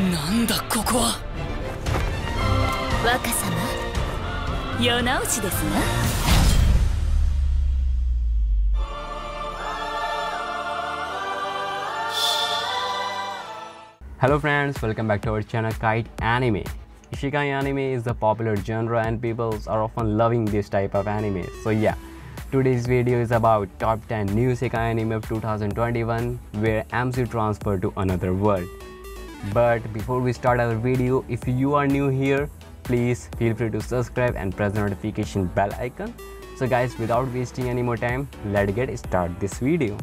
なんだここは。若様、世直しですな。Hello friends, welcome back to our channel Kite Anime. Isekai anime is a popular genre and people are often loving this type of anime. So yeah, today's video is about top 10 new isekai anime of 2021 where MC transferred to another world. But before we start our video, if you are new here, please feel free to subscribe and press the notification bell icon. So guys, without wasting any more time, let's get started this video.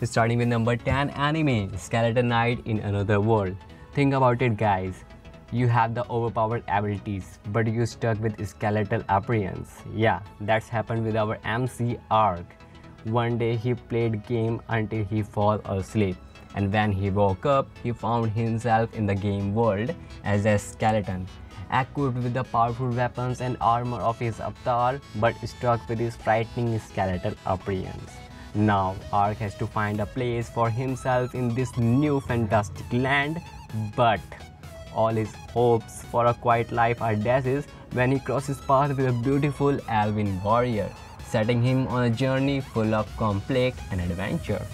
Starting with number 10 anime, Skeleton Knight in Another World. Think about it guys, you have the overpowered abilities but you stuck with skeletal appearance. Yeah, that's happened with our MC Arc. One day he played game until he fall asleep, and when he woke up he found himself in the game world as a skeleton, equipped with the powerful weapons and armor of his avatar but stuck with his frightening skeletal appearance. Now Ark has to find a place for himself in this new fantastic land, but all his hopes for a quiet life are dashed when he crosses paths with a beautiful elven warrior, setting him on a journey full of conflict and adventure.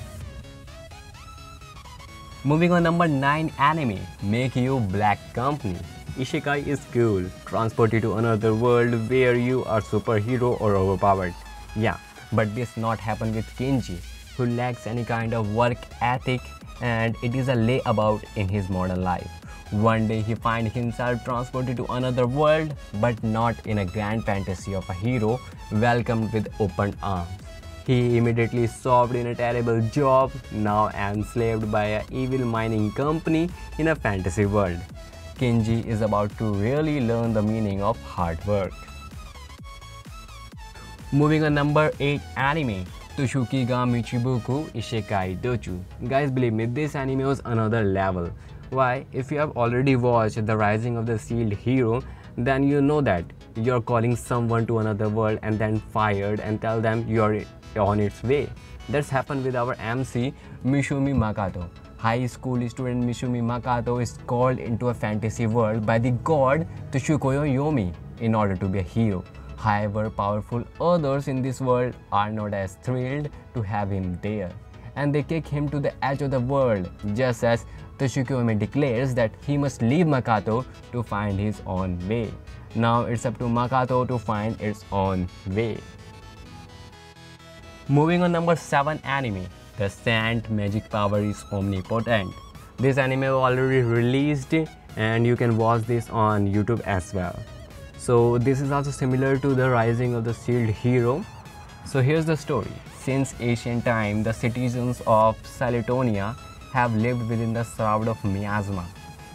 Moving on, number 9 anime, Make You Black Company. Isekai is cool, transport you to another world where you are superhero or overpowered. Yeah, but this not happen with Kenji, who lacks any kind of work ethic, and it is a layabout in his modern life. One day he finds himself transported to another world, but not in a grand fantasy of a hero welcomed with open arms. He immediately solved in a terrible job, now enslaved by an evil mining company in a fantasy world. Kenji is about to really learn the meaning of hard work. Moving on, number 8 anime, Toshuki ga Michibuku Isekai Dochu. Guys, believe me, this anime was another level. Why? If you have already watched The Rising of the Shield Hero, then you know that you're calling someone to another world and then fired and tell them you're on its way. That's happened with our MC Mishumi Makato. High school student Mishumi Makato is called into a fantasy world by the god Toshukoyo Yomi in order to be a hero. However, powerful others in this world are not as thrilled to have him there, and they kick him to the edge of the world, just as Toshukoyo declares that he must leave Makato to find his own way. Now it's up to Makato to find its own way. Moving on, number 7 anime, The Saint Magic Power is Omnipotent. This anime was already released and you can watch this on YouTube as well. So this is also similar to The Rising of the Shield Hero. So here's the story. Since ancient time, the citizens of Salitonia have lived within the shroud of miasma,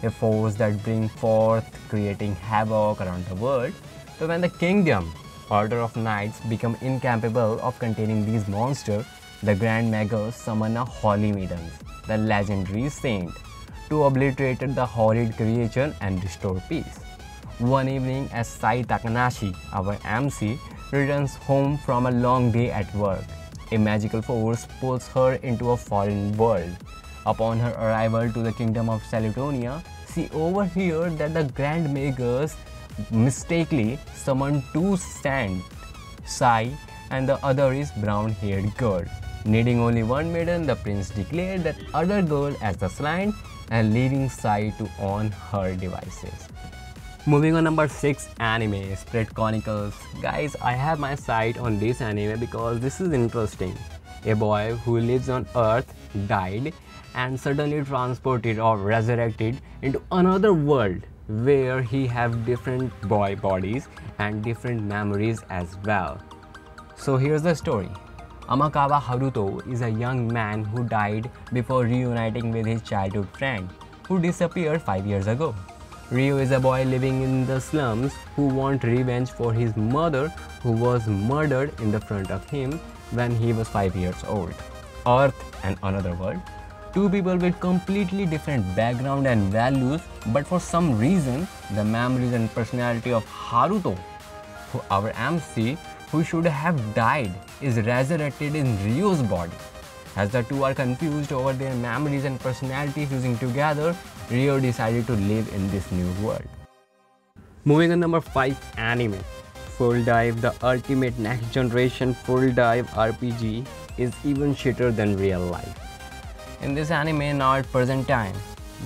a force that brings forth creating havoc around the world. So when the kingdom Order of Knights become incapable of containing these monsters, the Grand Magus summon a Holy Maiden, the legendary saint, to obliterate the horrid creature and restore peace. One evening, as Sai Takanashi, our MC, returns home from a long day at work, a magical force pulls her into a foreign world. Upon her arrival to the kingdom of Salitonia, she overhears that the Grand Magus mistakenly summoned two saints, Sai and the other is brown-haired girl. Needing only one maiden, the prince declared that other girl as the shrine and leaving Sai to own her devices. Moving on, number 6 anime, Spirit Chronicles. Guys, I have my sight on this anime because this is interesting. A boy who lives on Earth died and suddenly transported or resurrected into another world where he have different boy bodies and different memories as well. So here's the story. Amakawa Haruto is a young man who died before reuniting with his childhood friend who disappeared 5 years ago. Ryo is a boy living in the slums who wants revenge for his mother who was murdered in the front of him when he was 5 years old. Earth and another world. Two people with completely different background and values, but for some reason, the memories and personality of Haruto, our MC, who should have died, is resurrected in Ryo's body. As the two are confused over their memories and personalities fusing together, Ryo decided to live in this new world. Moving on number 5 anime. Full Dive, the ultimate next generation full dive RPG, is even shitter than real life. In this anime now at present time,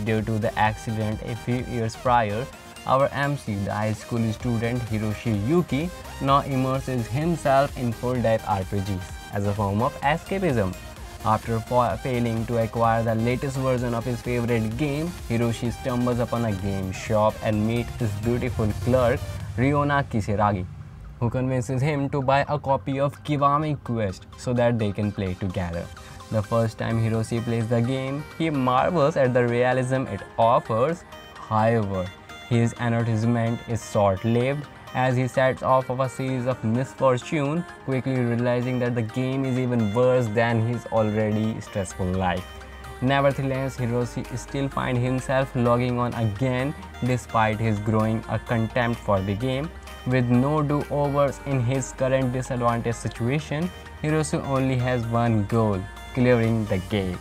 due to the accident a few years prior, our MC, the high school student Hiroshi Yuki, now immerses himself in full dive RPGs as a form of escapism. After failing to acquire the latest version of his favorite game, Hiroshi stumbles upon a game shop and meets his beautiful clerk, Ryona Kisaragi, who convinces him to buy a copy of Kiwami Quest so that they can play together. The first time Hiroshi plays the game, he marvels at the realism it offers. However, his entertainment is short-lived as he sets off of a series of misfortune, quickly realizing that the game is even worse than his already stressful life. Nevertheless, Hiroshi still finds himself logging on again despite his growing a contempt for the game. With no do-overs in his current disadvantaged situation, Hiroshi only has one goal: clearing the game.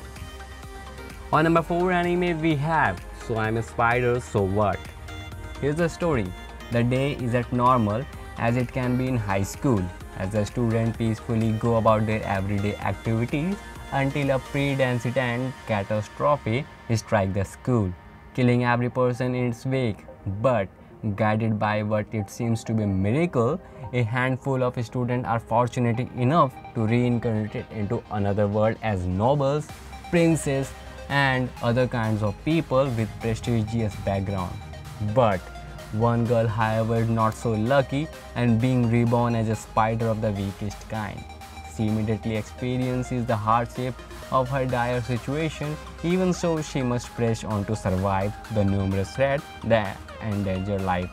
On number 4 anime we have So I'm a Spider, So What? Here's the story. The day is at normal as it can be in high school, as the students peacefully go about their everyday activities until a pre-density catastrophe strikes the school, killing every person in its wake. But guided by what it seems to be a miracle, a handful of students are fortunate enough to reincarnate into another world as nobles, princes, and other kinds of people with prestigious background. But one girl, however, is not so lucky and being reborn as a spider of the weakest kind. She immediately experiences the hardship of her dire situation. Even so, she must press on to survive the numerous threats that endanger life.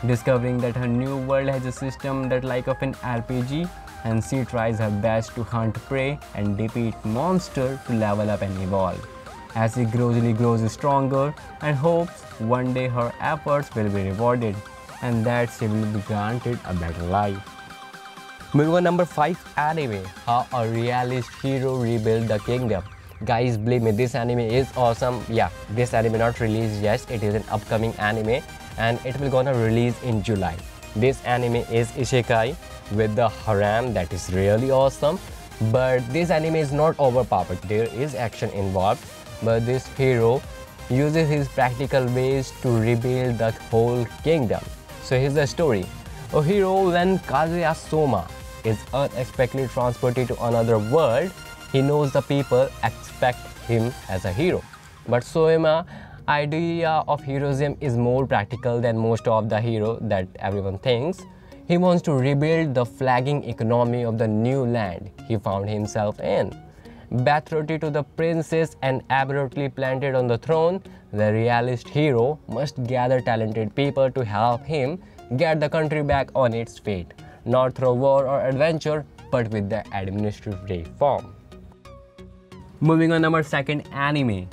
Discovering that her new world has a system that like of an RPG, and she tries her best to hunt prey and defeat monsters to level up and evolve. As she gradually grows stronger and hopes one day her efforts will be rewarded and that she will be granted a better life. Moving on number 5 anime, How a Realist Hero Rebuilt the Kingdom. Guys, believe me, this anime is awesome. Yeah, this anime not released yet, it is an upcoming anime and it will gonna release in July. This anime is isekai with the harem that is really awesome, but this anime is not overpowered. There is action involved, but this hero uses his practical ways to rebuild the whole kingdom. So here's the story. A hero, when Kazuya Soma is unexpectedly transported to another world, he knows the people expect him as a hero. But Soema's idea of heroism is more practical than most of the hero that everyone thinks. He wants to rebuild the flagging economy of the new land he found himself in. Betrothed to the princess and abruptly planted on the throne, the realist hero must gather talented people to help him get the country back on its feet, not through war or adventure, but with the administrative reform. Moving on number 2nd anime.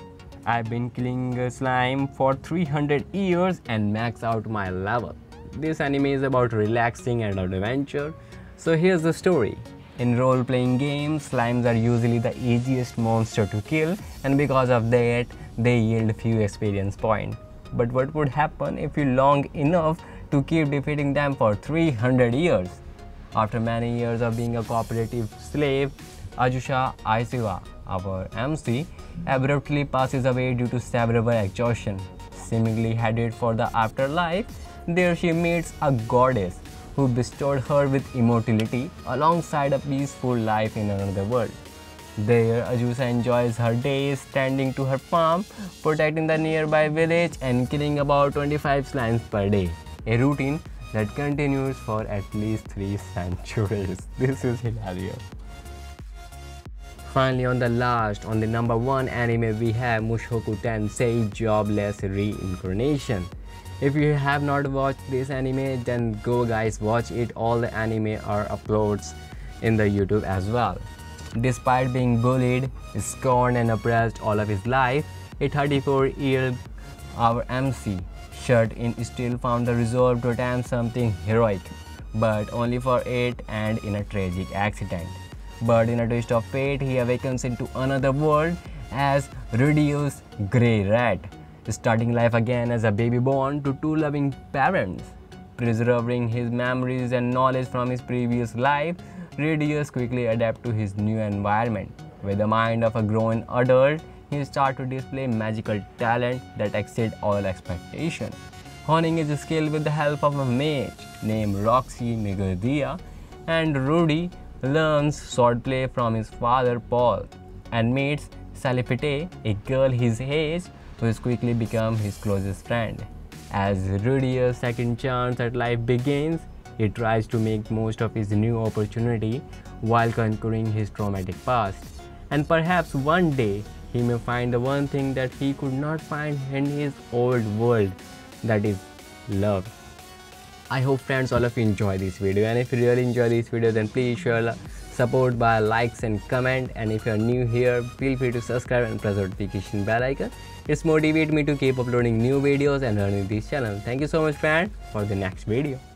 I've been killing slime for 300 years and max out my level. This anime is about relaxing and adventure. So here's the story. In role-playing games, slimes are usually the easiest monster to kill, and because of that, they yield few experience points. But what would happen if you long enough to keep defeating them for 300 years? After many years of being a cooperative slave, Ajusha Aisawa, our MC, abruptly passes away due to cerebral exhaustion. Seemingly headed for the afterlife, there she meets a goddess who bestowed her with immortality alongside a peaceful life in another world. There, Ajusa enjoys her days tending to her farm, protecting the nearby village and killing about 25 slimes per day, a routine that continues for at least 3 centuries. This is hilarious. Finally, on the number 1 anime, we have Mushoku Tensei Jobless Reincarnation. If you have not watched this anime, then go guys, watch it. All the anime are uploads in the YouTube as well. Despite being bullied, scorned and oppressed all of his life, a 34-year-old our MC shut in still found the resolve to attempt something heroic, but only for it and in a tragic accident. but in a twist of fate, he awakens into another world as Rudeus Grey Rat, starting life again as a baby born to two loving parents. Preserving his memories and knowledge from his previous life, Rudeus quickly adapts to his new environment. With the mind of a grown adult, he starts to display magical talent that exceed all expectation. Honing his skill with the help of a mage named Roxy Megadia, and Rudy learns swordplay from his father Paul and meets Salifete, a girl his age, who has quickly become his closest friend. As Rudy's second chance at life begins, he tries to make most of his new opportunity while conquering his traumatic past. And perhaps one day he may find the one thing that he could not find in his old world, that is love. I hope friends all of you enjoy this video, and if you really enjoy this video then please share support by likes and comment, and if you are new here feel free to subscribe and press the notification bell icon. It's motivate me to keep uploading new videos and learning this channel. Thank you so much friends for the next video.